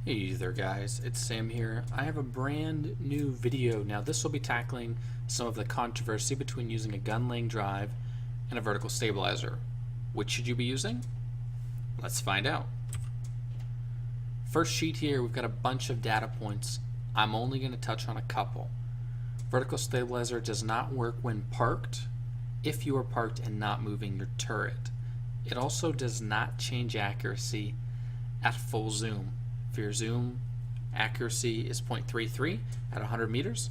Hey there guys, it's Sam here. I have a brand new video. Now this will be tackling some of the controversy between using a gun laying drive and a vertical stabilizer. Which should you be using? Let's find out. First sheet here, we've got a bunch of data points. I'm only going to touch on a couple. Vertical stabilizer does not work when parked, if you are parked and not moving your turret. It also does not change accuracy at full zoom. If your zoom accuracy is 0.33 at 100 meters,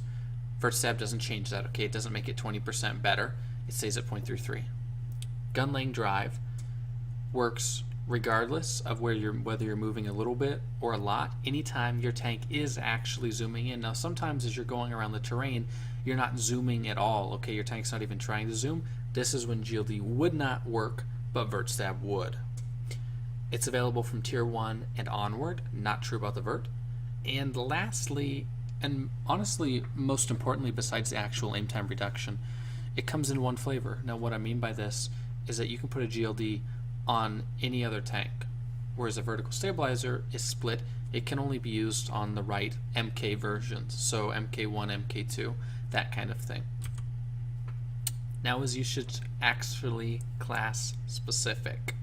Vert stab doesn't change that, okay? It doesn't make it 20% better. It stays at 0.33. Gun laying drive works regardless of whether you're moving a little bit or a lot, anytime your tank is actually zooming in. Now sometimes as you're going around the terrain, you're not zooming at all, okay? Your tank's not even trying to zoom. This is when GLD would not work, but Vert stab would. It's available from Tier 1 and onward, not true about the Vert. And lastly, and honestly most importantly besides the actual aim time reduction, it comes in one flavor. Now what I mean by this is that you can put a GLD on any other tank, whereas a vertical stabilizer is split. It can only be used on the right MK versions, so MK1, MK2, that kind of thing. Now as you should actually class specific.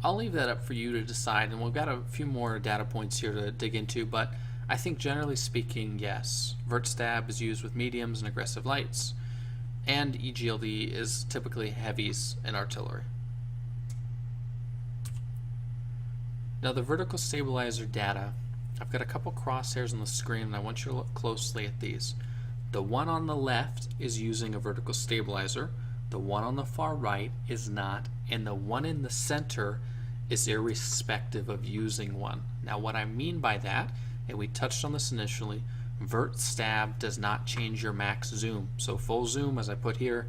I'll leave that up for you to decide, and we've got a few more data points here to dig into, but I think generally speaking, yes, Vert stab is used with mediums and aggressive lights, and EGLD is typically heavies and artillery. Now the vertical stabilizer data, I've got a couple crosshairs on the screen and I want you to look closely at these. The one on the left is using a vertical stabilizer, the one on the far right is not, and the one in the center is irrespective of using one. Now what I mean by that, and we touched on this initially, Vert stab does not change your max zoom. So full zoom, as I put here,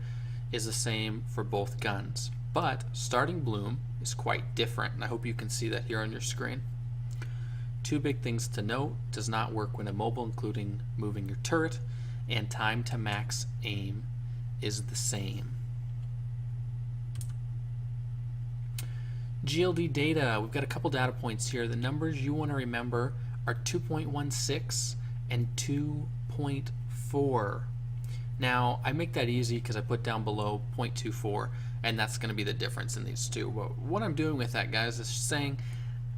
is the same for both guns. But starting bloom is quite different, and I hope you can see that here on your screen. Two big things to note: does not work when immobile, including moving your turret, and time to max aim is the same. GLD data, we've got a couple data points here. The numbers you want to remember are 2.16 and 2.4. Now I make that easy because I put down below 0.24, and that's going to be the difference in these two. But what I'm doing with that, guys, is saying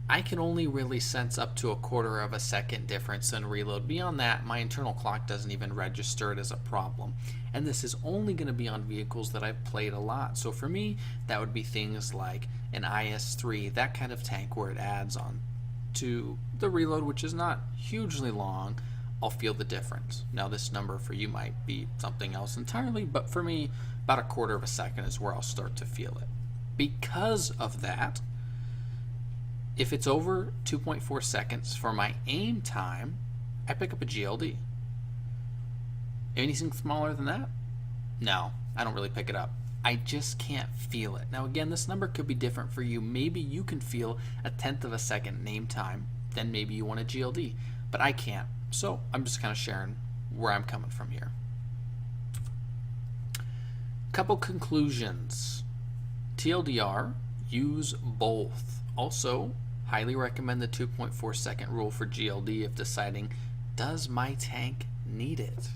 I can only really sense up to 1/4 of a second difference in reload. Beyond that, my internal clock doesn't even register it as a problem. And this is only going to be on vehicles that I've played a lot. So for me, that would be things like an IS-3, that kind of tank where it adds on to the reload, which is not hugely long. I'll feel the difference. Now this number for you might be something else entirely, but for me, about 1/4 of a second is where I'll start to feel it. Because of that, if it's over 2.4 seconds for my aim time, I pick up a GLD. Anything smaller than that? No, I don't really pick it up. I just can't feel it. Now again, this number could be different for you. Maybe you can feel 1/10 of a second in aim time, then maybe you want a GLD, but I can't. So I'm just kind of sharing where I'm coming from here. Couple conclusions. TLDR, use both. Also, highly recommend the 2.4 second rule for GLD if deciding, does my tank need it?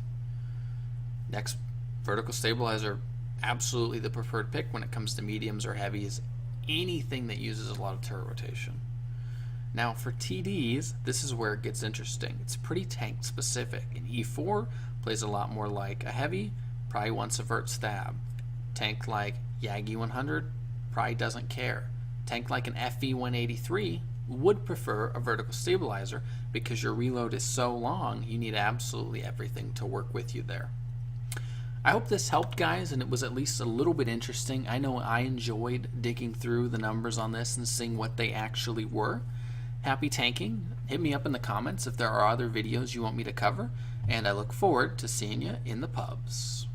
Next, vertical stabilizer, absolutely the preferred pick when it comes to mediums or heavies, anything that uses a lot of turret rotation. Now for TDs, this is where it gets interesting. It's pretty tank specific. An E4 plays a lot more like a heavy, probably wants a Vert stab. Tank like Yagi 100 probably doesn't care. Tank like an FE 183 would prefer a vertical stabilizer because your reload is so long, you need absolutely everything to work with you there. I hope this helped, guys, and it was at least a little bit interesting. I know I enjoyed digging through the numbers on this and seeing what they actually were. Happy tanking. Hit me up in the comments if there are other videos you want me to cover, and I look forward to seeing you in the pubs.